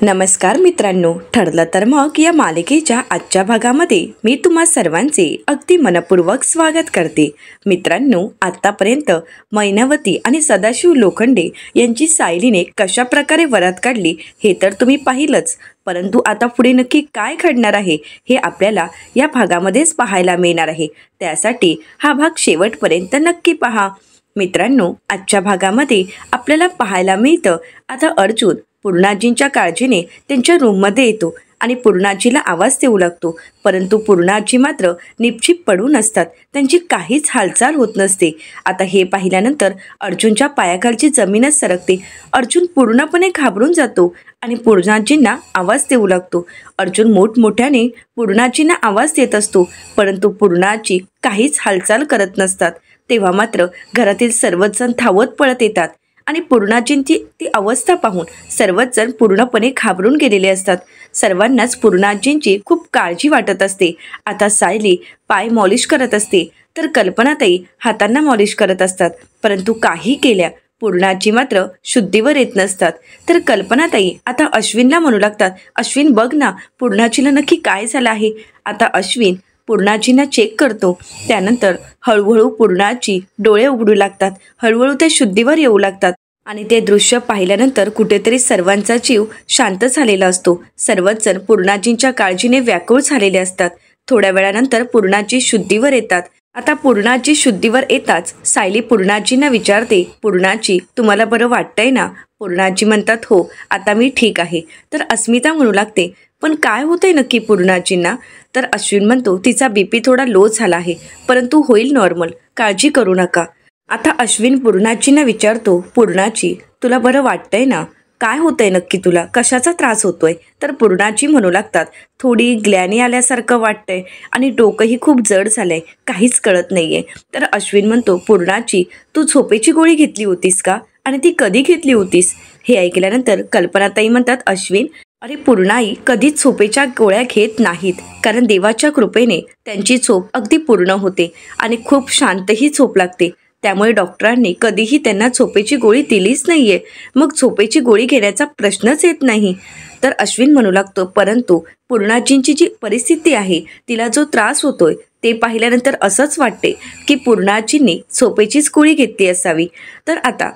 नमस्कार मित्रांनो, ठरलं तर मग या मालिकेच्या आजच्या भागामध्ये मी तुम्हा सर्वांचे अगदी मनपूर्वक स्वागत करते. मित्रांनो, आत्तापर्यंत मैनावती आणि सदाशिव लोखंडे यांची सायलीने कशा प्रकारे वरात काढली हे तर तुम्ही पाहिलंच, परंतु आता पुढे नक्की काय घडणार आहे हे आपल्याला या भागामध्येच पाहायला मिळणार आहे. त्यासाठी हा भाग शेवटपर्यंत नक्की पहा. मित्रांनो, आजच्या भागामध्ये आपल्याला पाहायला मिळतं आता अर्जुन पूर्णाजींच्या काळजीने त्यांच्या रूममध्ये येतो आणि पूर्णाजीला आवाज देऊ लागतो, परंतु पूर्णाजी मात्र निपचिप पडून असतात. त्यांची काहीच हालचाल होत नसते. आता हे पाहिल्यानंतर अर्जुनच्या पायाखालची जमीनच सरकते. अर्जुन पूर्णपणे घाबरून जातो आणि पूर्णाजींना आवाज देऊ लागतो. अर्जुन मोठमोठ्याने पूर्णाजींना आवाज देत असतो, परंतु पूर्णाजी काहीच हालचाल करत नसतात. तेव्हा मात्र घरातील सर्वच जण धावत पळत येतात आणि पूर्णाजींची ती अवस्था पाहून सर्वच जण पूर्णपणे घाबरून गेलेले असतात. सर्वांनाच पूर्णाजींची खूप काळजी वाटत असते. आता सायली पाय मॉलिश करत असते, तर कल्पनाताई हातांना मॉलिश करत असतात, परंतु काही केल्या पूर्णाजी मात्र शुद्धीवर येत नसतात. तर कल्पनाताई आता अश्विनला म्हणू लागतात, अश्विन बघ ना, पूर्णाजीला नक्की काय झालं आहे. आता अश्विन पूर्णाजींना चेक करतो. त्यानंतर हळूहळू पूर्णाजी डोळे उघडू लागतात. हळूहळू ते शुद्धीवर येऊ लागतात आणि ते दृश्य पाहिल्यानंतर कुठेतरी सर्वांचा जीव शांत झालेला असतो. सर्वच जण पूर्णाजींच्या काळजीने व्याकुळ झालेले असतात. थोड्या वेळानंतर पूर्णाजी शुद्धीवर येतात. आता पूर्णाजी शुद्धीवर येताच सायली पूर्णाजींना विचारते, पूर्णाजी तुम्हाला बरं वाटतंय ना. पूर्णाजी म्हणतात, हो आता मी ठीक आहे. तर अस्मिता म्हणू लागते, पण काय होतंय नक्की पूर्णाजींना. तर अश्विन म्हणतो, तिचा बीपी थोडा लो झाला आहे, परंतु होईल नॉर्मल, काळजी करू नका. आता अश्विन पूर्णाजींना विचारतो, पूर्णाजी तुला बरं वाटतंय ना, काय होतंय नक्की, तुला कशाचा त्रास होतोय. तर पूर्णाजी म्हणू लागतात, थोडी ग्लॅनी आल्यासारखं वाटतंय आणि डोकंही खूप जड झालंय, काहीच कळत नाहीये. तर अश्विन म्हणतो, पूर्णाजी तू झोपेची गोळी घेतली होतीस का आणि ती कधी घेतली होतीस. हे ऐकल्यानंतर कल्पनाताई म्हणतात, अश्विन अरे पूर्णाई कधीच झोपेच्या गोळ्या घेत नाहीत, कारण देवाच्या कृपेने त्यांची झोप अगदी पूर्ण होते आणि खूप शांतही झोप लागते. त्यामुळे डॉक्टरांनी कधीही त्यांना झोपेची गोळी दिलीच नाहीये. मग झोपेची गोळी घेण्याचा प्रश्नच येत नाही. तर अश्विन म्हणू लागतो, परंतु पूर्णाजींची जी परिस्थिती आहे, तिला जो त्रास होतोय ते पाहिल्यानंतर असंच वाटते की पूर्णाजींनी झोपेचीच गोळी घेतली असावी. तर आता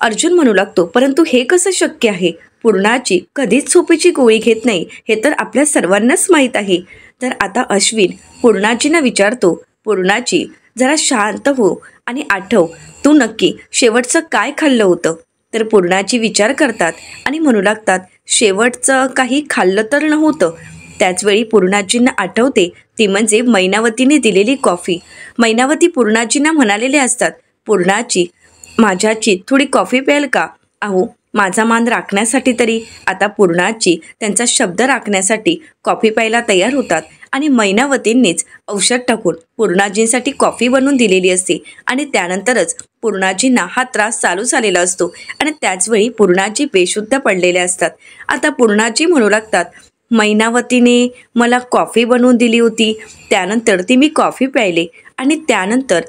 अर्जुन म्हणू लागतो, परंतु हे कसं शक्य आहे. पूर्णाजी कधीच झोपेची गोळी घेत नाही हे तर आपल्या सर्वांनाच माहीत आहे. तर आता अश्विन पूर्णाजींना विचारतो, पूर्णाजी जरा शांत हो आणि आठव, तू नक्की शेवटचं काय खाल्लं होतं. तर पूर्णाजी विचार करतात आणि म्हणू लागतात, शेवटचं काही खाल्लं तर नव्हतं. त्याचवेळी पूर्णाजींना आठवते ती म्हणजे मैनावतीने दिलेली कॉफी. मैनावती पूर्णाजींना म्हणालेले असतात, पूर्णाजी माझ्याची थोडी कॉफी प्याल का. अहो माझा मान राखण्यासाठी तरी. आता पूर्णाजी त्यांचा शब्द राखण्यासाठी कॉफी प्यायला तयार होतात आणि मैनावतींनीच औषध टाकून पूर्णाजींसाठी कॉफी बनवून दिलेली असते आणि त्यानंतरच पूर्णाजींना हा त्रास चालू झालेला असतो आणि त्याचवेळी पूर्णाजी बेशुद्ध पडलेले असतात. आता पूर्णाजी म्हणू लागतात, मैनावतीने मला कॉफी बनवून दिली होती, त्यानंतर ती मी कॉफी प्यायले आणि त्यानंतर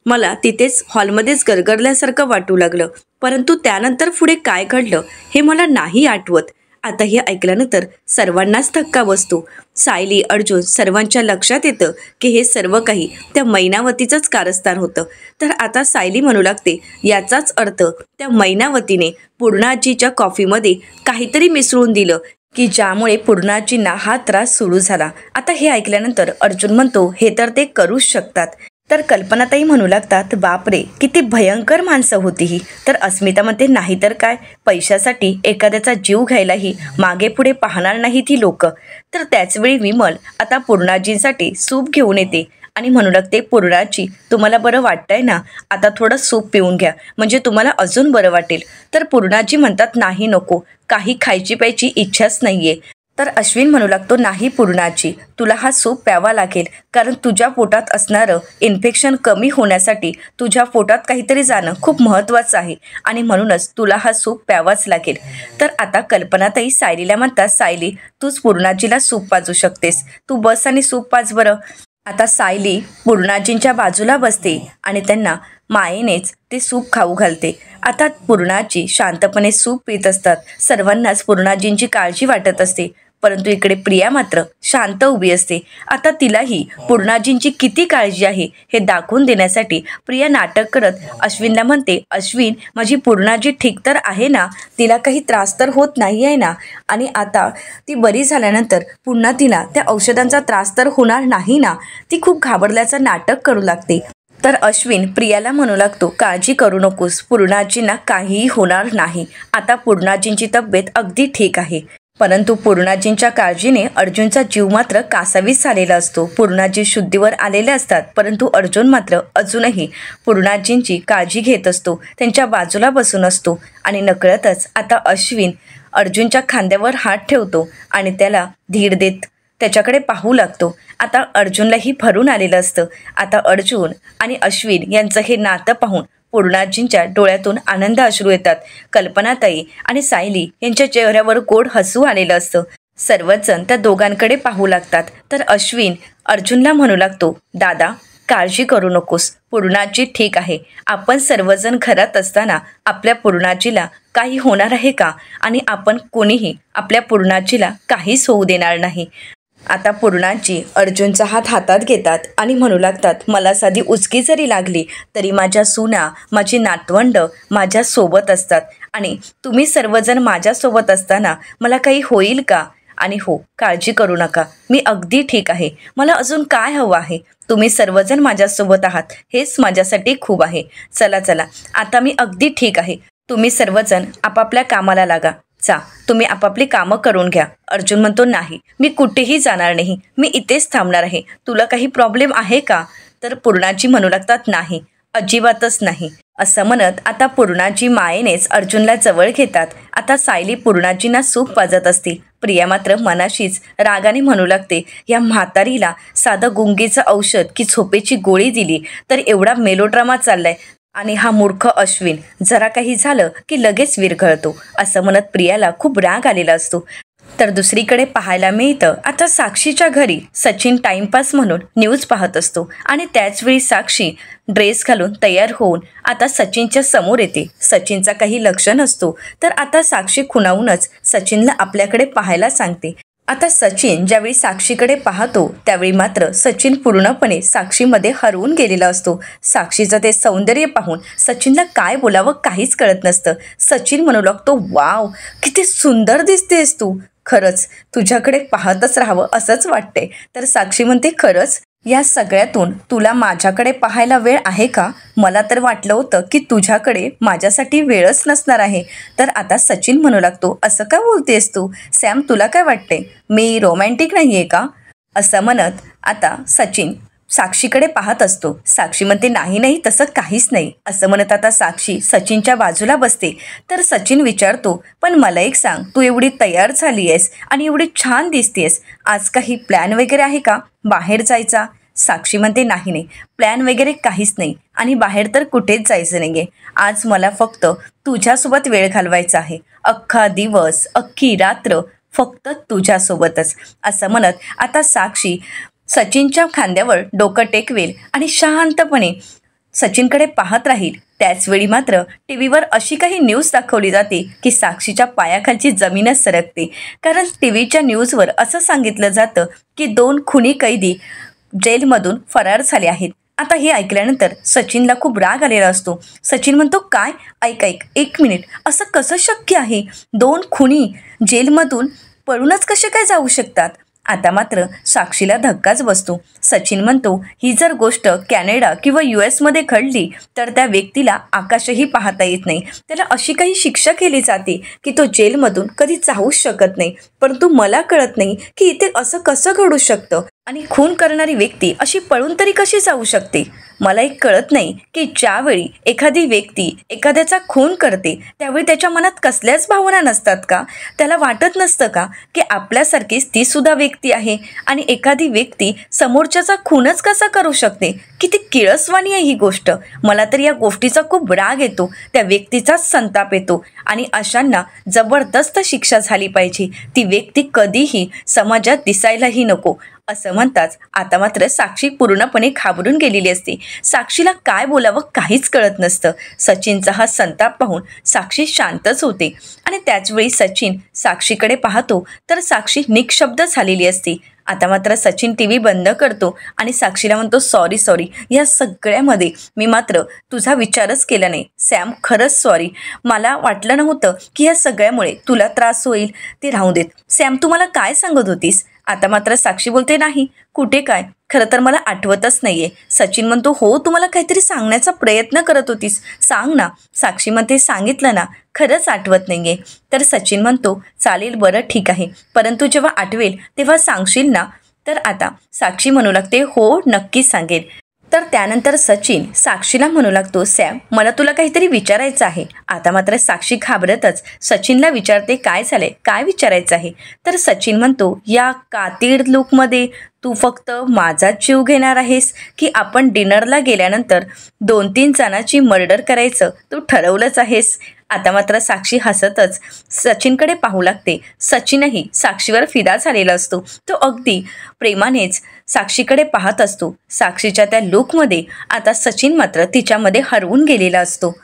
मला तिथेच हॉलमध्येच गरगरल्यासारखं वाटू लागलं, परंतु त्यानंतर पुढे काय घडलं हे मला नाही आठवत. आता हे ऐकल्यानंतर सर्वांनाच धक्का बसतो. सायली, अर्जुन सर्वांच्या लक्षात येतं की हे सर्व काही त्या मैनावतीचंच कारस्थान होतं. तर आता सायली म्हणू लागते, याचाच अर्थ त्या मैनावतीने पूर्णाजीच्या कॉफीमध्ये काहीतरी मिसळून दिलं की ज्यामुळे पूर्णाजींना हा त्रास सुरू झाला. आता हे ऐकल्यानंतर अर्जुन म्हणतो, हे तर ते करूच शकतात. तर कल्पनाताई म्हणू लागतात, बापरे किती भयंकर माणसं होती ही. तर अस्मिता म्हणते, नाही तर काय, पैशासाठी एखाद्याचा जीव घ्यायलाही मागे पुढे पाहणार नाहीत ही लोक. तर त्याचवेळी विमल आता पूर्णाजींसाठी सूप घेऊन येते आणि म्हणू लागते, पूर्णाजी तुम्हाला बरं वाटतंय ना, आता थोडं सूप पिऊन घ्या, म्हणजे तुम्हाला अजून बरं वाटेल. तर पूर्णाजी म्हणतात, नाही नको, काही खायची प्यायची इच्छाच नाहीये. तर अश्विन म्हणू लागतो, नाही पूर्णाजी तुला हा सूप प्यावा लागेल, कारण तुझ्या पोटात असणारं इन्फेक्शन कमी होण्यासाठी तुझ्या पोटात काहीतरी जाणं खूप महत्त्वाचं आहे आणि म्हणूनच तुला हा सूप प्यावाच लागेल. तर आता कल्पनाताई सायलीला म्हणतात, सायली तूच पूर्णाजीला सूप पाजू शकतेस, तू बस आणि सूप पाज बरं. आता सायली पूर्णाजींच्या बाजूला बसते आणि त्यांना मायेनेच ते सूप खाऊ घालते. आता पूर्णाजी शांतपणे सूप पित असतात. सर्वांनाच पूर्णाजींची काळजी वाटत असते, परंतु इकडे प्रिया मात्र शांत उभी असते. आता तिलाही पूर्णाजींची किती काळजी आहे हे दाखवून देण्यासाठी प्रिया नाटक करत अश्विनला म्हणते, अश्विन, माझी पूर्णाजी ठीक तर आहे ना? तिला काही त्रास तर होत नाही आहे ना? आणि आता ती बरी झाल्यानंतर पुन्हा तिला त्या औषधांचा त्रास तर होणार नाही ना? ती खूप घाबरल्याचं नाटक करू लागते. तर अश्विन प्रियाला म्हणू लागतो, काळजी करू नकोस, पूर्णाजींना काहीही होणार नाही. आता पूर्णाजींची तब्येत अगदी ठीक आहे. परंतु पूर्णाजींच्या काळजीने अर्जुनचा जीव मात्र कासावीस झालेला असतो. पूर्णाजी शुद्धीवर आलेले असतात, परंतु अर्जुन मात्र अजूनही पूर्णाजींची काळजी घेत असतो, त्यांच्या बाजूला बसून असतो. आणि नकळतच आता अश्विन अर्जुनच्या खांद्यावर हात ठेवतो आणि त्याला धीर देत त्याच्याकडे पाहू लागतो. आता अर्जुनलाही भरून आलेलं असतं. आता अर्जुन आणि अश्विन यांचं हे नातं पाहून पूर्णाजींच्या डोळ्यातून आनंद अश्रू येतात. कल्पनाताई आणि सायली यांच्या चेहऱ्यावर गोड हसू आलेलं असतं. सर्वच जण त्या दोघांकडे पाहू लागतात. तर अश्विन अर्जुनला म्हणू लागतो, दादा, काळजी करू नकोस, पूर्णाजी ठीक आहे. आपण सर्वजण घरात असताना आपल्या पूर्णाजीला काही होणार आहे का? आणि आपण कोणीही आपल्या पूर्णाजीला काहीच होऊ देणार नाही. आता पूर्णाजी अर्जुनचा हात हातात घेतात आणि म्हणू लागतात, मला साधी उचकी जरी लागली तरी माझ्या सुना, माझी नातवंड माझ्यासोबत असतात आणि तुम्ही सर्वजण माझ्यासोबत असताना मला काही होईल का? आणि हो, काळजी करू नका, मी अगदी ठीक आहे. मला अजून काय हवं आहे? तुम्ही सर्वजण माझ्यासोबत आहात, हेच माझ्यासाठी खूप आहे. चला चला, आता मी अगदी ठीक आहे. तुम्ही सर्वजण आपापल्या कामाला लागा. जा, तुम्ही आपापली कामं करून घ्या. अर्जुन म्हणतो, नाही, मी कुठेही जाणार नाही, मी इथेच थांबणार आहे. तुला काही प्रॉब्लेम आहे का? तर पूर्णाजी म्हणू लागतात, नाही, अजिबातच नाही. असं म्हणत आता पूर्णाजी मायेनेच अर्जुनला जवळ घेतात. आता सायली पूर्णाजींना सूप पाजत असते. प्रिया मात्र मनाशीच रागाने म्हणू लागते, या म्हातारीला साधं गुंगीचं औषध की झोपेची गोळी दिली तर एवढा मेलोड्रामा चाललाय, आणि हा मूर्ख अश्विन जरा काही झालं की लगेच विरघळतो. असं म्हणत प्रियाला खूप राग आलेला असतो. तर दुसरीकडे पाहायला मिळतं, आता साक्षीच्या घरी सचिन टाइमपास म्हणून न्यूज पाहत असतो आणि त्याचवेळी साक्षी ड्रेस घालून तयार होऊन आता सचिनच्या समोर येते. सचिनचा काही लक्ष नसतो. तर आता साक्षी खुणावूनच सचिनला आपल्याकडे पाहायला सांगते. आता सचिन ज्यावेळी साक्षीकडे पाहतो त्यावेळी मात्र सचिन पूर्णपणे साक्षीमध्ये हरवून गेलेला असतो. साक्षीचं ते सौंदर्य पाहून सचिनला काय बोलावं काहीच कळत नसतं. सचिन म्हणू लागतो, वाव, किती सुंदर दिसतेस तू, खरंच तुझ्याकडे पाहतच राहावं असंच वाटते. तर साक्षी म्हणते, खरंच या सगळ्यातून तुला माझ्याकडे पाहायला वेळ आहे का? मला तर वाटलं होतं की तुझ्याकडे माझ्यासाठी वेळच नसणार आहे. तर आता सचिन म्हणू लागतो, असं का बोलतेस तू? सॅम, तुला काय वाटते, मी रोमॅन्टिक नाही आहे का? असं म्हणत आता सचिन साक्षीकडे पाहत असतो. साक्षी म्हणते, नाही नाही, तसं काहीच नाही. असं म्हणत आता साक्षी सचिनच्या बाजूला बसते. तर सचिन विचारतो, पण मला एक सांग, तू एवढी तयार झाली आहेस आणि एवढी छान दिसतेस, आज काही प्लॅन वगैरे आहे का बाहेर जायचा? साक्षी म्हणते, नाही नाही, प्लॅन वगैरे काहीच नाही आणि बाहेर तर कुठेच जायचं नाही आहे. आज मला फक्त तुझ्यासोबत वेळ घालवायचा आहे. अख्खा दिवस, अख्खी रात्र फक्त तुझ्यासोबतच. असं म्हणत आता साक्षी सचिनच्या खांद्यावर डोकं टेकवेल आणि शांतपणे सचिनकडे पाहत राहील. त्याचवेळी मात्र टी व्हीवर अशी काही न्यूज दाखवली जाते की साक्षीच्या पायाखालची जमीनच सरकते. कारण टी व्हीच्या न्यूजवर असं सांगितलं जातं की 2 खुनी कैदी जेलमधून फरार झाले आहेत. आता हे ऐकल्यानंतर सचिनला खूप राग आलेला असतो. सचिन म्हणतो, काय? ऐक, 1 मिनिट, असं कसं शक्य आहे? 2 खुनी जेलमधून पळूनच कसे काय जाऊ शकतात? आता मात्र साक्षीला धक्काच बसतो. सचिन म्हणतो, ही जर गोष्ट कॅनडा किंवा US मध्ये घडली तर त्या व्यक्तीला आकाशही पाहता येत नाही. त्याला अशी काही शिक्षा केली जाते की तो जेलमधून कधी जाऊच शकत नाही. परंतु मला कळत नाही की इथे असं कसं घडू शकतं आणि खून करणारी व्यक्ती अशी पळून तरी कशी जाऊ शकते? मला एक कळत नाही की ज्यावेळी एखादी व्यक्ती एखाद्याचा खून करते त्यावेळी त्याच्या मनात कसल्याच भावना नसतात का? त्याला वाटत नसतं का की आपल्यासारखीच ती सुद्धा व्यक्ती आहे आणि एखादी व्यक्ती समोरच्याचा खूनच कसा करू शकते? किती किळसवाणी आहे ही गोष्ट. मला तर या गोष्टीचा खूप राग येतो, त्या व्यक्तीचाच संताप येतो आणि अशांना जबरदस्त शिक्षा झाली पाहिजे. ती व्यक्ती कधीही समाजात दिसायलाही नको. असं म्हणताच आता मात्र साक्षी पूर्णपणे घाबरून गेलेली असते. साक्षीला काय बोलावं काहीच कळत नसतं. सचिनचा हा संताप पाहून साक्षी शांतच होते आणि त्याचवेळी सचिन साक्षीकडे पाहतो तर साक्षी निःशब्द झालेली असते. आता मात्र सचिन टी व्ही बंद करतो आणि साक्षीला म्हणतो, सॉरी सॉरी, या सगळ्यामध्ये मी मात्र तुझा विचारच केला नाही सॅम, खरंच सॉरी. मला वाटलं नव्हतं की या सगळ्यामुळे तुला त्रास होईल. ते राहू देत सॅम, तू मला काय सांगत होतीस? आता मात्र साक्षी बोलते, नाही कुठे काय, खरं तर मला आठवतच नाहीये. सचिन म्हणतो, हो तू मला काहीतरी सांगण्याचा प्रयत्न करत होतीस, सांग ना. साक्षी म्हणते, सांगितलं ना, खरंच आठवत नाहीये. तर सचिन म्हणतो, चालेल बरं ठीक आहे, परंतु जेव्हा आठवेल तेव्हा सांगशील ना? तर आता साक्षी म्हणू लागते, हो नक्कीच सांगेल. तर त्यानंतर सचिन साक्षीला म्हणू लागतो, सॅम मला तुला काहीतरी विचारायचं आहे. आता मात्र साक्षी घाबरतच सचिनला विचारते, काय झालंय, काय विचारायचं आहे? तर सचिन म्हणतो, या कातीड लुकमध्ये तू फक्त माझाच जीव घेणार आहेस की आपण डिनरला गेल्यानंतर 2-3 जणांची मर्डर करायचं तू ठरवलंच आहेस? आता मात्र साक्षी हसतच सचिनकडे पाहू लागते. सचिनही साक्षीवर फिदा झालेला असतो. तो अगदी प्रेमानेच साक्षीकडे पाहत असतो. साक्षीच्या त्या लुकमध्ये आता सचिन मात्र तिच्यामध्ये हरवून गेलेला असतो.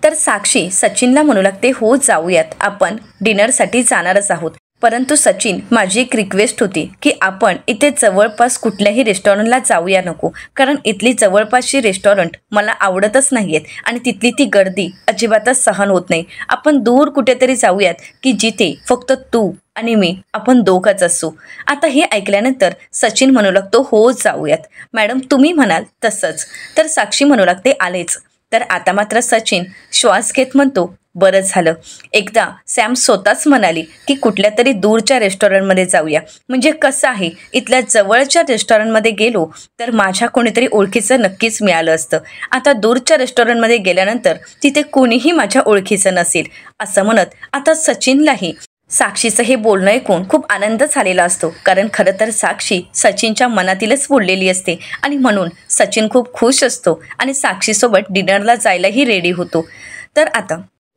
तर साक्षी सचिनला म्हणू लागते, हो जाऊयात, आपण डिनरसाठी जाणारच आहोत. परंतु सचिन, माझी एक रिक्वेस्ट होती की आपण इथे जवळपास कुठल्याही रेस्टॉरंटला जाऊया नको, कारण इथली जवळपासची रेस्टॉरंट मला आवडतच नाही आहेत आणि तिथली ती गर्दी अजिबातच सहन होत नाही. आपण दूर कुठेतरी जाऊयात की जिथे फक्त तू आणि मी, आपण दोघंच असू. आता हे ऐकल्यानंतर सचिन म्हणू लागतो, हो जाऊयात मॅडम, तुम्ही म्हणाल तसंच. तर साक्षी म्हणू लागते, आलेच. तर आता मात्र सचिन श्वास घेत म्हणतो, बरं झालं, एकदा सॅम स्वतःच म्हणाली की कुठल्या तरी दूरच्या रेस्टॉरंटमध्ये जाऊया. म्हणजे कसं आहे, इथल्या जवळच्या रेस्टॉरंटमध्ये गेलो तर माझ्या कोणीतरी ओळखीचं नक्कीच मिळालं असतं. आता दूरच्या रेस्टॉरंटमध्ये गेल्यानंतर तिथे कोणीही माझ्या ओळखीचं नसेल. असं म्हणत आता सचिनलाही साक्षीचं हे बोलणं ऐकून खूप आनंद झालेला असतो, कारण खरं तर साक्षी सचिनच्या मनातीलच बोललेली असते आणि म्हणून सचिन खूप खुश असतो आणि साक्षीसोबत डिनरला जायलाही रेडी होतो.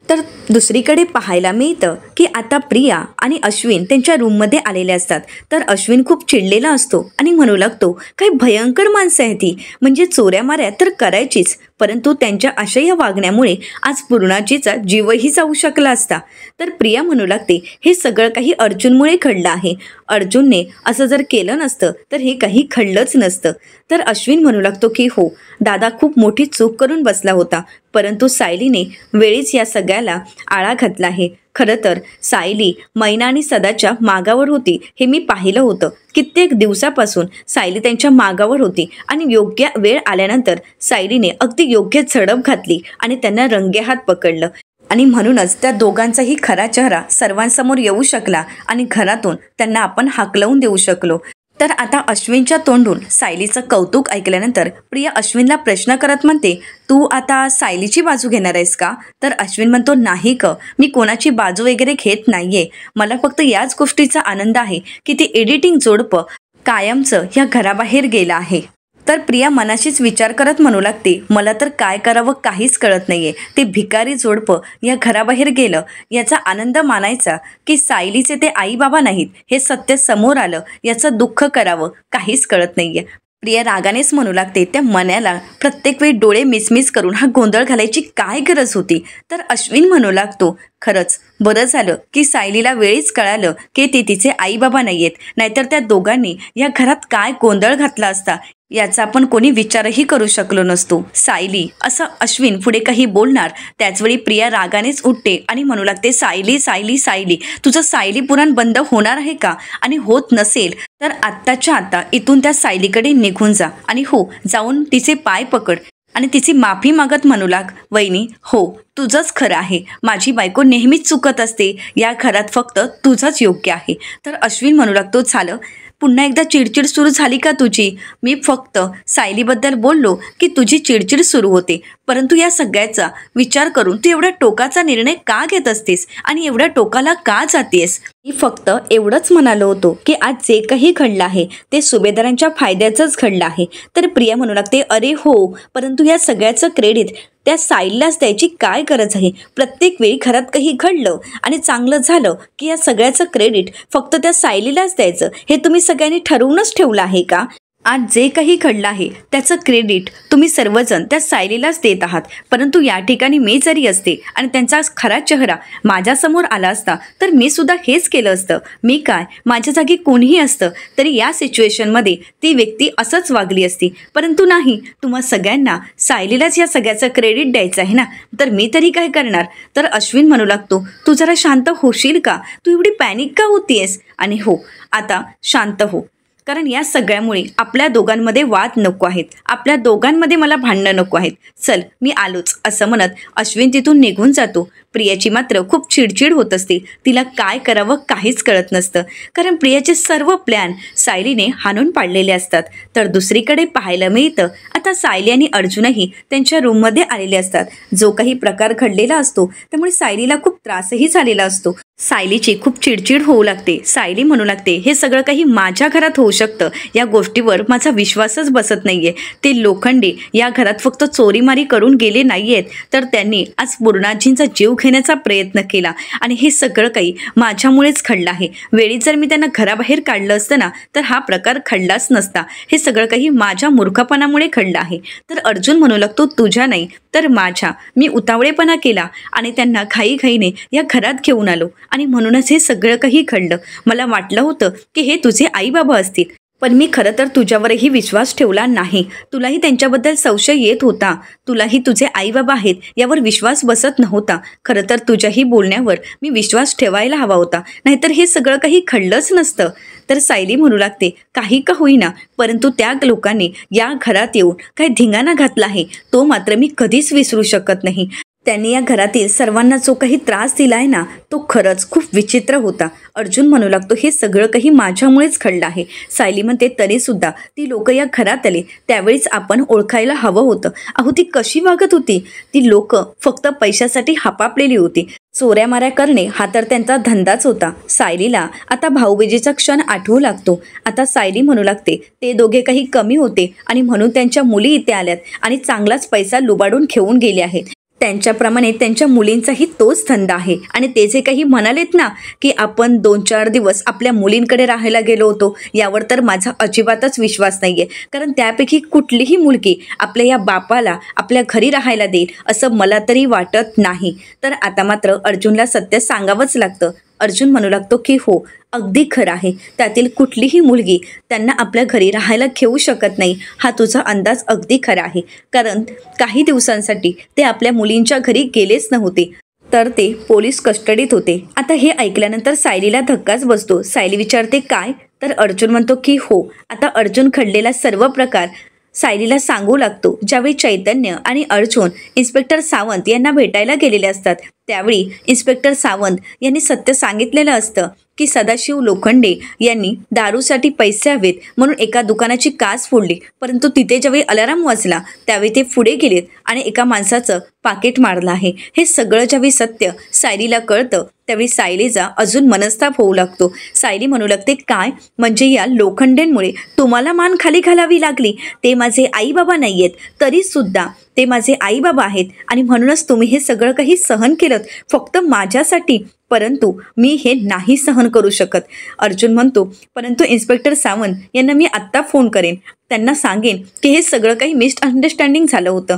तर दुसरीकडे पाहायला मिळतं की आता प्रिया आणि अश्विन त्यांच्या रूममध्ये आलेले असतात. तर अश्विन खूप चिडलेला असतो आणि म्हणू लागतो, काही भयंकर माणसं आहे ती, म्हणजे चोऱ्या माऱ्या तर करायचीच, परंतु त्यांच्या अशा या वागण्यामुळे आज पूर्णाजीचा जीवही जाऊ शकला असता. तर प्रिया म्हणू लागते, हे सगळं काही अर्जुनमुळे घडलं आहे. अर्जुनने असं जर केलं नसतं तर हे काही घडलंच नसतं. तर अश्विन म्हणू लागतो की हो, दादा खूप मोठी चूक करून बसला होता, परंतु सायलीने वेळीच या सगळ्याला आळा घातला आहे. खरं तर सायली मैना आणि सदाच्या मागावर होती, हे मी पाहिलं होतं. कित्येक दिवसापासून सायली त्यांच्या मागावर होती आणि योग्य वेळ आल्यानंतर सायलीने अगदी योग्य झडप घातली आणि त्यांना रंगेहात पकडलं आणि म्हणूनच त्या दोघांचाही खरा चेहरा सर्वांसमोर येऊ शकला आणि घरातून त्यांना आपण हाकलवून देऊ शकलो. तर आता अश्विनच्या तोंडून सायलीचं कौतुक ऐकल्यानंतर प्रिया अश्विनला प्रश्न करत म्हणते, तू आता सायलीची बाजू घेणार आहेस का? तर अश्विन म्हणतो, नाही मी कोणाची बाजू वगैरे घेत नाहीये. मला फक्त याच गोष्टीचा आनंद आहे की ती एडिटिंग जोडपं कायमचं ह्या घराबाहेर गेलं आहे. तर प्रिया मनाशीच विचार करत म्हणू लागते, मला तर काय करावं काहीच कळत नाहीये. ते भिकारी जोडपं या घराबाहेर गेलं याचा आनंद मानायचा की सायलीचे ते आई बाबा नाहीत हे सत्य समोर आलं याचं दुःख करावं काहीच कळत नाहीये. प्रिया रागानेच म्हणू लागते, त्या मन्याला प्रत्येक वेळी डोळे मिसमिस करून हा गोंधळ घालायची काय गरज होती? तर अश्विन म्हणू लागतो, खरंच बरं झालं की सायलीला वेळीच कळालं की ते तिचे आई बाबा नाहीयेत, नाहीतर त्या दोघांनी या घरात काय गोंधळ घातला असता याचा आपण कोणी विचारही करू शकलो नसतो. सायली, असं अश्विन पुढे काही बोलणार त्याचवेळी प्रिया रागानेच उठते आणि म्हणू लागते, सायली सायली सायली, तुझं सायली पुराण बंद होणार आहे का? आणि होत नसेल तर आत्ताच्या आता इथून त्या सायलीकडे निघून जा आणि हो, जाऊन तिचे पाय पकड आणि तिची माफी मागत म्हणू लाग, वहिनी हो तुझंच खरं आहे, माझी बायको नेहमीच चुकत असते, या घरात फक्त तुझंच योग्य आहे. तर अश्विन म्हणू लागतो, झालं, पुन्हा एकदा चिडचिड सुरू झाली का तुझी? मी फक्त सायलीबद्दल बोललो की तुझी चिडचिड सुरू होते, परंतु या सगळ्याचा विचार करून तू एवढा टोकाचा निर्णय का घेत असतेस आणि एवढ्या टोकाला का जातेस? मी फक्त एवढंच म्हणालो होतो की आज जे काही घडलं आहे ते सुभेदारांच्या फायद्याचंच घडलं आहे. तर प्रिया म्हणू लागते, अरे हो, परंतु या सगळ्याचं क्रेडिट त्या सायलीलाच द्यायची काय गरज आहे? प्रत्येक वेळी घरात काही घडलं आणि चांगलं झालं की या सगळ्याचं क्रेडिट फक्त त्या सायलीलाच द्यायचं, हे तुम्ही सगळ्यांनी ठरवूनच ठेवलं आहे का? आज जे काही घडलं आहे त्याचं क्रेडिट तुम्ही सर्वजण त्या सायलीलाच देत आहात, परंतु या ठिकाणी मी जरी असते आणि त्यांचा खरा चेहरा माझ्यासमोर आला असता तर मी सुद्धा हेच केलं असतं. मी काय, माझ्या जागी कोणीही असतं तरी या सिच्युएशनमध्ये ती व्यक्ती असंच वागली असती, परंतु नाही, तुम्हा सगळ्यांना सायलीलाच या सगळ्याचं क्रेडिट द्यायचं आहे ना, तर मी तरी काय करणार? तर अश्विन म्हणू लागतो, तू जरा शांत होशील का? तू एवढी पॅनिक का होतीयस? आणि हो, आता शांत हो, कारण या सगळ्यामुळे आपल्या दोघांमध्ये वाद नको आहेत, आपल्या दोघांमध्ये मला भांडणं नको आहेत. चल मी आलोच, असं म्हणत अश्विन तिथून निघून जातो. प्रियाची मात्र खूप चिडचिड होत असते. तिला काय करावं काहीच कळत नसतं, कारण प्रियाचे सर्व प्लॅन सायलीने हाणून पाडलेले असतात. तर दुसरीकडे पाहायला मिळतं, आता सायली आणि अर्जुनही त्यांच्या रूममध्ये आलेले असतात. जो काही प्रकार घडलेला असतो त्यामुळे सायलीला खूप त्रासही झालेला असतो. सायलीची खूप चिडचिड होऊ लागते. सायली म्हणू लागते, हे सगळं काही माझ्या घरात होऊ शकतं, या गोष्टीवर माझा विश्वासच बसत नाहीये. ते लोखंडे या घरात फक्त चोरीमारी करून गेले नाहीयेत, तर त्यांनी आज पूर्णाजींचा जीव घेण्याचा प्रयत्न केला आणि हे सगळं काही माझ्यामुळेच घडलं आहे. वेळी जर मी त्यांना घराबाहेर काढलं असतं ना, तर हा प्रकार घडलाच नसता. हे सगळं काही माझ्या मूर्खपणामुळे घडलं आहे. तर अर्जुन म्हणू लागतो, तुझ्या नाही तर माझ्या, मी उतावळेपणा केला आणि त्यांना घाईघाईने या घरात घेऊन आलो आणि म्हणूनच हे सगळं काही घडलं. मला वाटलं होतं की हे तुझे आई बाबा असतील, पण मी खरं तर तुझ्यावरही विश्वास ठेवला नाही. तुलाही त्यांच्याबद्दल संशय येत होता, तुलाही तुझे आई बाबा आहेत यावर विश्वास बसत नव्हता. खरं तर तुझ्याही बोलण्यावर मी विश्वास ठेवायला हवा होता, नाहीतर हे सगळं काही घडलंच नसतं. तर सायली म्हणू लागते, काही का होईना, परंतु त्या लोकांनी या घरात येऊन काय धिंगाणा घातला आहे तो मात्र मी कधीच विसरू शकत नाही. त्यांनी या घरातील सर्वांना जो काही त्रास दिलाय ना, तो खरंच खूप विचित्र होता. अर्जुन म्हणू लागतो, हे सगळं काही माझ्यामुळेच घडलं आहे. सायली म्हणते, तरीसुद्धा ती लोक या घरात आले त्यावेळीच आपण ओळखायला हवं होतं. अहो, ती कशी वागत होती? ती लोक फक्त पैशासाठी हापापलेली होती. चोऱ्या माऱ्या करणे हा तर त्यांचा धंदाच होता. सायलीला आता भाऊबीजेचा क्षण आठवू लागतो. आता सायली म्हणू लागते, ते दोघे काही कमी होते आणि म्हणून त्यांच्या मुली इथे आल्यात आणि चांगलाच पैसा लुबाडून घेऊन गेले आहेत. त्यांच्याप्रमाणे त्यांच्या मुलींचाही तोच धंदा आहे. आणि ते जे काही म्हणालेत ना की आपण 2-4 दिवस आपल्या मुलींकडे राहायला गेलो होतो, यावर तर माझा अजिबातच विश्वास नाहीये, कारण त्यापैकी कुठलीही मुलगी आपल्या या बापाला आपल्या घरी राहायला देईल असं मला तरी वाटत नाही. तर आता मात्र अर्जुनला सत्य सांगावंच लागतं. अर्जुन म्हणू लागतो की हो, अगदी खरं आहे, त्यातील कुठलीही मुलगी त्यांना आपल्या घरी राहायला घेऊ शकत नाही. हा तुझा अंदाज अगदी खरा आहे, कारण काही दिवसांसाठी ते आपल्या मुलींच्या घरी गेलेच नव्हते, तर ते पोलीस कस्टडीत होते. आता हे ऐकल्यानंतर सायलीला धक्काच बसतो. सायली विचारते, काय? तर अर्जुन म्हणतो की हो. आता अर्जुन घडलेला सर्व प्रकार सायलीला सांगू लागतो. ज्यावेळी चैतन्य आणि अर्जुन इन्स्पेक्टर सावंत यांना भेटायला गेलेले असतात, त्यावेळी इन्स्पेक्टर सावंत यांनी सत्य सांगितलेलं असतं की सदाशिव लोखंडे यांनी दारूसाठी पैसे हवेत म्हणून एका दुकानाची काच फोडली, परंतु तिथे ज्यावेळी अलाराम वाजला त्यावेळी ते पुढे गेलेत आणि एका माणसाचं पाकिट मारलं आहे. हे सगळं ज्यावेळी सत्य सायलीला कळतं त्यावेळी सायलीचा अजून मनस्ताप होऊ लागतो. सायली म्हणू लागते, काय म्हणजे या लोखंडेंमुळे तुम्हाला मान खाली घालावी लागली? ते माझे आई बाबा नाही आहेत, तरीसुद्धा ते माझे आई बाबा आहेत आणि म्हणूनच तुम्ही हे सगळं काही सहन केलं फक्त माझ्यासाठी, परंतु मी हे नाही सहन करू शकत. अर्जुन म्हणतो, परंतु इन्स्पेक्टर सावंत यांना मी आत्ता फोन करेन, त्यांना सांगेन की हे सगळं काही मिसअंडरस्टँडिंग झालं होतं,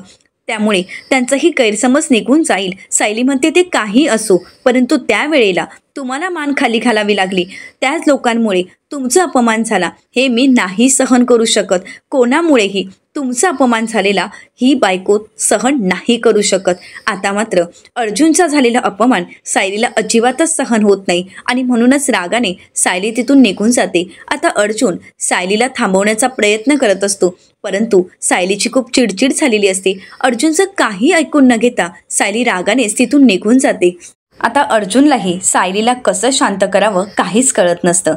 त्यामुळे त्यांचाही गैरसमज निघून जाईल. सायली म्हणते, ते काही असो, परंतु त्यावेळेला तुम्हाला मान खाली घालावी लागली, त्याच लोकांमुळे तुमचा अपमान झाला, हे मी नाही सहन करू शकत. कोणामुळेही तुमचा अपमान झालेला ही बायको सहन नाही करू शकत. आता मात्र अर्जुनचा झालेला अपमान सायलीला अजिबातच सहन होत नाही आणि म्हणूनच रागाने सायली तिथून निघून जाते. आता अर्जुन सायलीला थांबवण्याचा प्रयत्न करत असतो, परंतु सायलीची खूप चिडचिड झालेली असते. अर्जुनचं काही ऐकून न घेता सायली रागानेच तिथून निघून जाते. आता अर्जुनलाही सायलीला कसं शांत करावं काहीच कळत नसतं.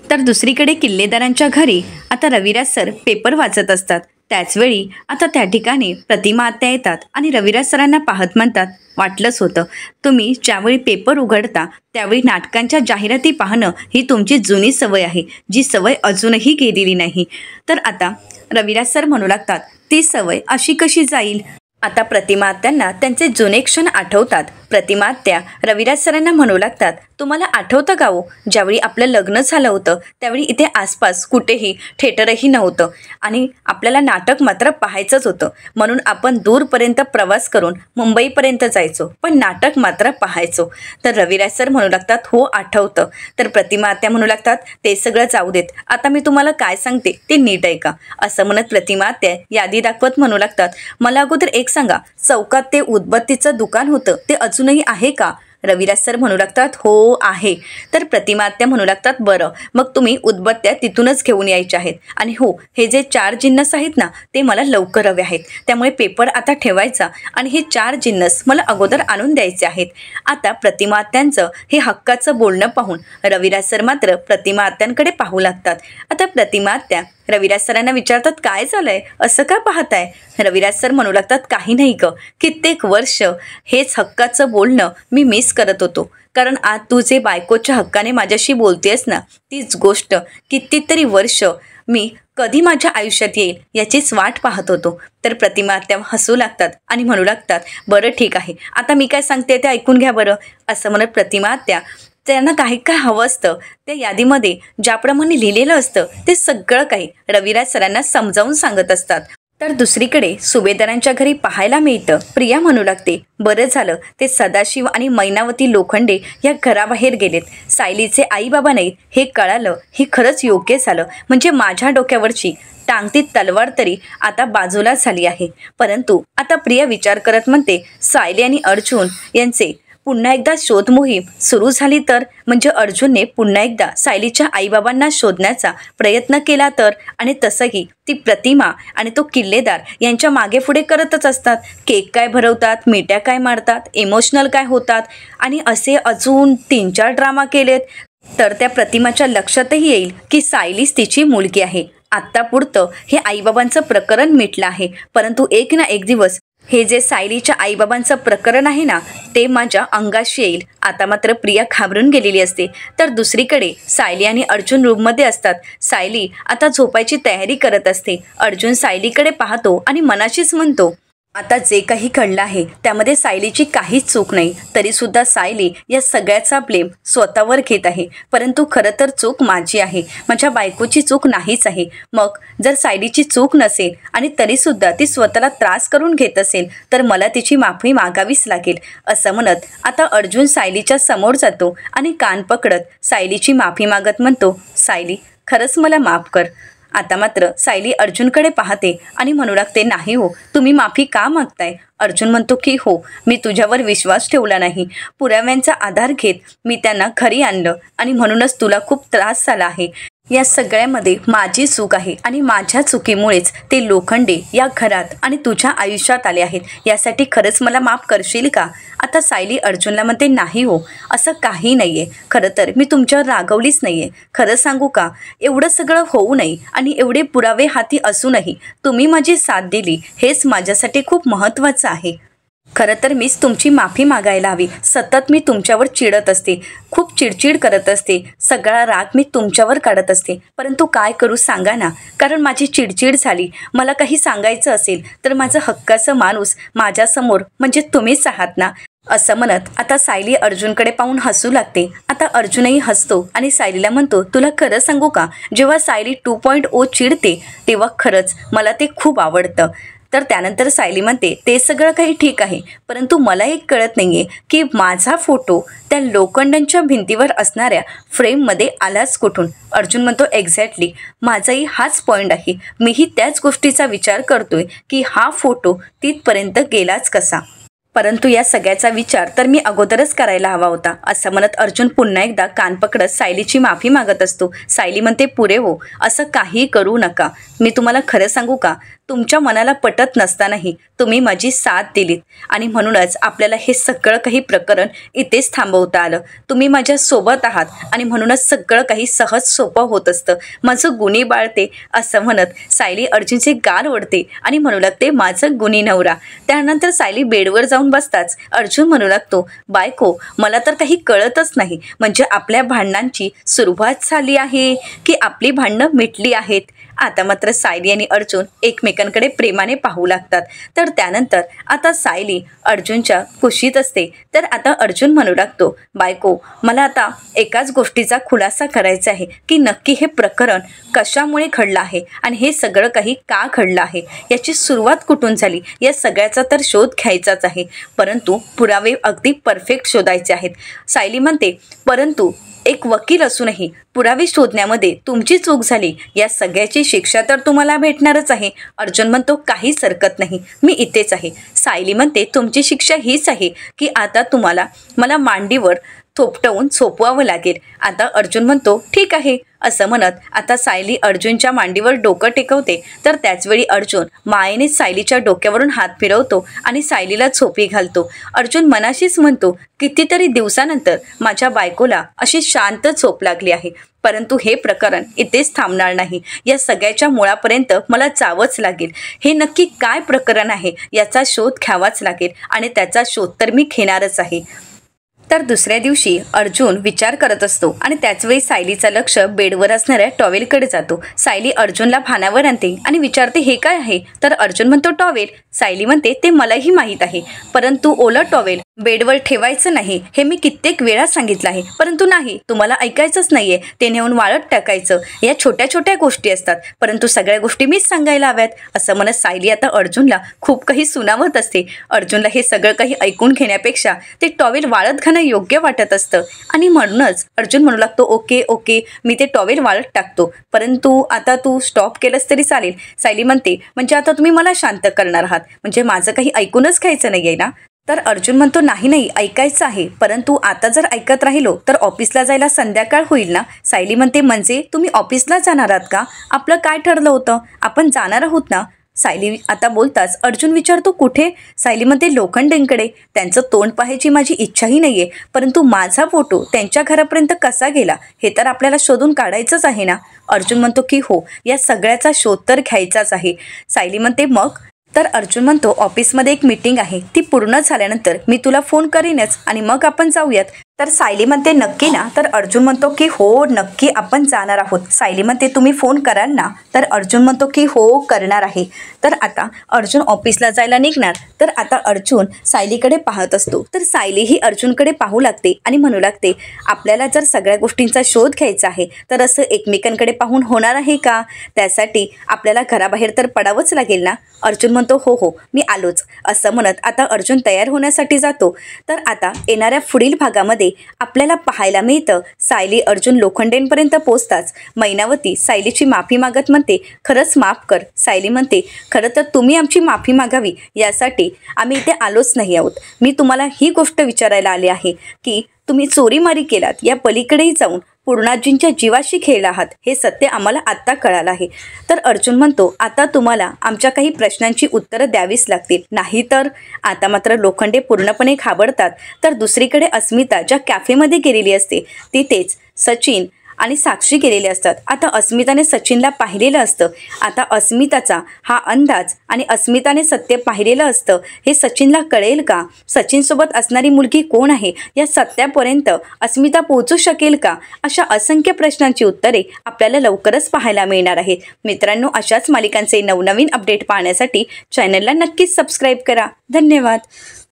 तर दुसरीकडे किल्लेदारांच्या घरी आता रविराज सर पेपर वाचत असतात. त्याचवेळी आता त्या ठिकाणी प्रतिमा आत्या येतात आणि रविराज सरांना पाहत म्हणतात, वाटलंच होतं, तुम्ही ज्यावेळी पेपर उघडता त्यावेळी नाटकांच्या जाहिराती पाहणं ही तुमची जुनी सवय आहे, जी सवय अजूनही गेलेली नाही. तर आता रविराज सर म्हणू लागतात, ती सवय अशी कशी जाईल? आता प्रतिमा आत्यांना त्यांचे जुने क्षण आठवतात. प्रतिमा आत्या रविराज सरांना म्हणू लागतात, तुम्हाला आठवतं का हो, ज्यावेळी आपलं लग्न झालं होतं त्यावेळी इथे आसपास कुठेही थिएटरही नव्हतं आणि आपल्याला नाटक मात्र पाहायचंच होतं, म्हणून आपण दूरपर्यंत प्रवास करून मुंबईपर्यंत जायचो, पण नाटक मात्र पाहायचो. तर रविराज सर म्हणू लागतात, हो आठवतं. तर प्रतिमा आत्या म्हणू लागतात, ते सगळं जाऊ देत, आता मी तुम्हाला काय सांगते ते नीट ऐका. असं म्हणत प्रतिमा आत्या यादी दाखवत म्हणू लागतात, मला अगोदर एक सांगा, चौकात ते उदबत्तीचं दुकान होतं ते अजूनही आहे का? रविराज सर म्हणू लागतात, हो आहे. तर प्रतिमा आत्या म्हणू लागतात, बरं मग तुम्ही उदबत्त्या तिथूनच घेऊन यायच्या आहेत. आणि हो, हे जे 4 जिन्नस आहेत ना ते मला लवकर हवे आहेत, त्यामुळे पेपर आता ठेवायचा आणि हे 4 जिन्नस मला अगोदर आणून द्यायचे आहेत. आता प्रतिमा आत्यांचं हे हक्काचं बोलणं पाहून रविराज सर मात्र प्रतिमा आत्यांकडे पाहू लागतात. आता प्रतिमा आत्या रविराज सरांना विचारतात, काय झालंय, असं का पाहताय? रविराज सर म्हणू लागतात, काही नाही ग, कित्येक वर्ष हेच हक्काचं बोलणं मी मिस करत होतो, कारण आज तू जे बायकोच्या हक्काने माझ्याशी बोलतेस ना, तीच गोष्ट कितीतरी वर्ष मी कधी माझ्या आयुष्यात येईल याचीच वाट पाहत होतो. तर प्रतिमा आत्या हसू लागतात आणि म्हणू लागतात, बरं ठीक आहे, आता मी काय सांगते ते ऐकून घ्या बरं. असं म्हणत प्रतिमा आत्या त्यांना काही काय हवं असतं त्या यादीमध्ये ज्याप्रमाणे लिहिलेलं असतं ते सगळं काही रविराज सरांना समजावून सांगत असतात. तर दुसरीकडे सुभेदारांच्या घरी पाहायला मिळतं, प्रिया म्हणू लागते, बरं झालं ते सदाशिव आणि मैनावती लोखंडे या घराबाहेर गेलेत. सायलीचे आई बाबा नाहीत हे कळालं, हे खरंच योग्य झालं. म्हणजे माझ्या डोक्यावरची टांगती तलवार तरी आता बाजूला झाली आहे. परंतु आता प्रिया विचार करत म्हणते, सायली आणि अर्जुन यांचे पुन्हा एकदा शोध मोहीम सुरू झाली तर, म्हणजे अर्जुनने पुन्हा एकदा सायलीच्या आईबाबांना शोधण्याचा प्रयत्न केला तर, आणि तसंही ती प्रतिमा आणि तो किल्लेदार यांच्या मागे पुढे करतच असतात. केक काय भरवतात, मिठ्या काय मारतात, इमोशनल काय होतात आणि असे अजून 3-4 ड्रामा केलेत तर त्या प्रतिमाच्या लक्षातही येईल की सायलीच तिची मुलगी आहे. आत्तापुरतं हे आईबाबांचं प्रकरण मिटलं आहे, परंतु एक ना एक दिवस हे जे सायलीच्या आईबाबांचं प्रकरण आहे ना ते माझ्या अंगाशी येईल. आता मात्र प्रिया घाबरून गेलेली असते. तर दुसरीकडे सायली आणि अर्जुन रूममध्ये असतात. सायली आता झोपायची तयारी करत असते. अर्जुन सायलीकडे पाहतो आणि मनाशीच म्हणतो, आता जे काही घडलं आहे त्यामध्ये सायलीची काहीच चूक नाही, तरीसुद्धा सायली या सगळ्याचा ब्लेम स्वतःवर घेत आहे. परंतु खरं तर चूक माझी आहे, माझ्या बायकोची चूक नाहीच आहे. मग जर सायलीची चूक नसेल आणि तरीसुद्धा ती स्वतःला त्रास करून घेत असेल तर मला तिची माफी मागावीच लागेल. असं म्हणत आता अर्जुन सायलीच्या समोर जातो आणि कान पकडत सायलीची माफी मागत म्हणतो, सायली खरंच मला माफ कर. आता मात्र सायली अर्जुनकडे पाहते आणि म्हणू लागते, नाही हो, तुम्ही माफी का मागताय? अर्जुन म्हणतो की हो, मी तुझ्यावर विश्वास ठेवला नाही. पुराव्यांचा आधार घेत मी त्यांना घरी आणलं आणि म्हणूनच तुला खूप त्रास झाला आहे. या सगळ्यामध्ये माझी चूक आहे आणि माझ्या चुकीमुळेच ते लोखंडे या घरात आणि तुझ्या आयुष्यात आले आहेत. यासाठी खरंच मला माफ करशील का? आता सायली अर्जुनला म्हणते, नाही हो, असं काही नाही आहे. खरं तर मी तुमच्यावर रागवलीच नाही आहे. खरं सांगू का, एवढं सगळं होऊ नये आणि एवढे पुरावे हाती असूनही तुम्ही माझी साथ दिली हेच माझ्यासाठी खूप महत्त्वाचं आहे. खरं तर मीच तुमची माफी मागायला हवी. सतत मी तुमच्यावर चिडत असते, खूप चिडचिड करत असते, सगळा राग मी तुमच्यावर काढत असते. परंतु काय करू सांगा ना, कारण माझी चिडचिड झाली. मला काही सांगायचं असेल तर माझं हक्काचं माणूस माझ्यासमोर म्हणजे तुम्हीच आहात ना. असं म्हणत आता सायली अर्जुनकडे पाहून हसू लागते. आता अर्जुनही हसतो आणि सायलीला म्हणतो, तुला खरं सांगू का, जेव्हा सायली 2.0 चिडते तेव्हा खरंच मला ते खूप आवडतं. तर त्यानंतर सायली म्हणते, ते सगळं काही ठीक आहे, परंतु मला एक कळत नाही आहे की माझा फोटो त्या लोखंडांच्या भिंतीवर असणाऱ्या फ्रेममध्ये आलाच कुठून? अर्जुन म्हणतो, एक्झॅक्टली, माझाही हाच पॉईंट आहे. मीही त्याच गोष्टीचा विचार करतोय की हा फोटो तिथपर्यंत गेलाच कसा. परंतु या सगळ्याचा विचार तर मी अगोदरच करायला हवा होता. असं म्हणत अर्जुन पुन्हा एकदा कान पकडत सायलीची माफी मागत असतो. सायली म्हणते, पुरे हो, असं काही करू नका. मी तुम्हाला खरं सांगू का, तुमच्या मनाला पटत नसतानाही तुम्ही माझी साथ दिलीत आणि म्हणूनच आपल्याला हे सगळं काही प्रकरण इथेच थांबवता आलं. तुम्ही माझ्या सोबत आहात आणि म्हणूनच सगळं काही सहज सोपं होत असतं. माझं गुन्हे बाळते. असं म्हणत सायली अर्जुनचे गाल ओढते आणि म्हणू लागते, माझं गुन्हे नवरा. त्यानंतर सायली बेडवर जाऊन बसताच अर्जुन म्हणू लागतो, बायको मला तर काही कळतच नाही, म्हणजे आपल्या भांडणांची सुरुवात झाली आहे की आपली भांडणं मिटली आहेत? आता मात्र सायली आणि अर्जुन एकमेकांकडे प्रेमाने पाहू लागतात. तर त्यानंतर आता सायली अर्जुनच्या कुशीत असते. तर आता अर्जुन म्हणू लागतो, बायको मला आता एकाच गोष्टीचा खुलासा करायचा आहे की नक्की हे प्रकरण कशामुळे घडलं आहे आणि हे सगळं काही का घडलं आहे, याची सुरुवात कुठून झाली, या सगळ्याचा तर शोध घ्यायचाच आहे. परंतु पुरावे अगदी परफेक्ट शोधायचे आहेत. सायली म्हणते, परंतु एक वकील असूनही पुरावे शोधण्यामध्ये तुमची चूक झाली, या सगळ्याची शिक्षा तर तुम्हाला भेटणारच आहे. अर्जुन म्हणतो, काहीच हरकत नाही, मी इथेच आहे. सायली म्हणते, तुमची शिक्षा हीच आहे की आता तुम्हाला मला मांडीवर थोपटवून झोपवावं लागेल. आता अर्जुन म्हणतो, ठीक आहे असं म्हणत आता सायली अर्जुनच्या मांडीवर डोकं टेकवते. तर त्याचवेळी अर्जुन मायेने सायलीच्या डोक्यावरून हात फिरवतो आणि सायलीला झोपी घालतो. अर्जुन मनाशीच म्हणतो, कितीतरी दिवसानंतर माझ्या बायकोला अशी शांत झोप लागली आहे. परंतु हे प्रकरण इथेच थांबणार नाही, या सगळ्याच्या मुळापर्यंत मला जावंच लागेल. हे नक्की काय प्रकरण आहे याचा शोध घ्यावाच लागेल आणि त्याचा शोध तर मी घेणारच आहे. तर दुसऱ्या दिवशी अर्जुन विचार करत असतो आणि त्याचवेळी सायलीचं लक्ष बेडवर असणाऱ्या टॉवेलकडे जातो. सायली अर्जुनला भानावर आणते आणि विचारते, हे काय आहे? तर अर्जुन म्हणतो, टॉवेल. सायली म्हणते, ते मलाही माहीत आहे, परंतु ओलं टॉवेल बेडवर ठेवायचं नाही हे मी कित्येक वेळा सांगितलं आहे, परंतु नाही, तुम्हाला ऐकायचंच नाहीये. ते नेऊन वाळत टाकायचं. या छोट्या छोट्या गोष्टी असतात, परंतु सगळ्या गोष्टी मीच सांगायला हव्यात असं म्हणत सायली आता अर्जुनला खूप काही सुनावत असते. अर्जुनला हे सगळं काही ऐकून घेण्यापेक्षा ते टॉवेल वाळत घालणं योग्य वाटत असतं आणि म्हणूनच अर्जुन म्हणू लागतो, ओके ओके, मी ते टॉवेल वाळत टाकतो, परंतु आता तू स्टॉप केलंस तरी चालेल. सायली म्हणते, म्हणजे आता तुम्ही मला शांत करणार आहात, म्हणजे माझं काही ऐकूनच घ्यायचं नाही आहे ना? तर अर्जुन म्हणतो, नाही ऐकायचं आहे, परंतु आता जर ऐकत राहिलो तर ऑफिसला जायला संध्याकाळ होईल ना? सायली म्हणते, म्हणजे तुम्ही ऑफिसला जाणार आहात का? आपलं काय ठरलं होतं? आपण जाणार आहोत ना? सायली आता बोलताच अर्जुन विचारतो, कुठे? सायली म्हणते, लोखंडेंकडे. त्यांचं तोंड पाहायची माझी इच्छाही नाही आहे, परंतु माझा फोटो त्यांच्या घरापर्यंत कसा गेला हे तर आपल्याला शोधून काढायचंच आहे ना? अर्जुन म्हणतो की हो, या सगळ्याचा शोध तर घ्यायचाच आहे. सायली म्हणते, मग? तर अर्जुन म्हणतो, ऑफिसमध्ये एक मीटिंग आहे, ती पूर्ण झाल्यानंतर मी तुला फोन करीनच आणि मग आपण जाऊयात. तर सायली म्हणते, नक्की ना? तर अर्जुन म्हणतो की हो, नक्की आपण जाणार आहोत. सायली म्हणते, तुम्ही फोन कराल ना? तर अर्जुन म्हणतो की हो, करणार आहे. तर आता अर्जुन ऑफिसला जायला निघणार. तर आता अर्जुन सायलीकडे पाहत असतो. तर सायली ही अर्जुनकडे पाहू लागते आणि म्हणू लागते, आपल्याला जर सगळ्या गोष्टींचा शोध घ्यायचा आहे तर असं एकमेकांकडे पाहून होणार आहे का? त्यासाठी आपल्याला घराबाहेर तर पडावंच लागेल ना? अर्जुन म्हणतो, हो मी आलोच असं म्हणत आता अर्जुन तयार होण्यासाठी जातो. तर आता येणाऱ्या पुढील भागामध्ये आपल्याला पाहायला मिळतं, सायली अर्जुन लोखंडेंपर्यंत पोहोचताच मैनावती सायलीची माफी मागत म्हणते, खरंच माफ कर. सायली म्हणते, खरं तर तुम्ही आमची माफी मागावी यासाठी आम्ही इथे आलोच नाही आहोत. मी तुम्हाला ही गोष्ट विचारायला आले आहे की तुम्ही चोरीमारी केलात, या पलीकडेही जाऊन पूर्णाजींच्या जीवाशी खेळला आहात, हे सत्य आम्हाला आत्ता कळालं आहे. तर अर्जुन म्हणतो, आता तुम्हाला आमच्या काही प्रश्नांची उत्तरं द्यावीच लागतील, नाहीतर. आता मात्र लोखंडे पूर्णपणे घाबरतात. तर दुसरीकडे अस्मिता ज्या कॅफेमध्ये गेलेली असते तिथेच सचिन आणि साक्षी गेलेले असतात. आता अस्मिताने सचिनला पाहिलेलं असतं. आता अस्मिताचा हा अंदाज आणि अस्मिताने सत्य पाहिलेलं असतं हे सचिनला कळेल का? सचिनसोबत असणारी मुलगी कोण आहे या सत्यापर्यंत अस्मिता पोहोचू शकेल का? अशा असंख्य प्रश्नांची उत्तरे आपल्याला लवकरच पाहायला मिळणार आहेत. मित्रांनो, अशाच मालिकांचे नवनवीन अपडेट पाहण्यासाठी चॅनलला नक्कीच सबस्क्राईब करा. धन्यवाद.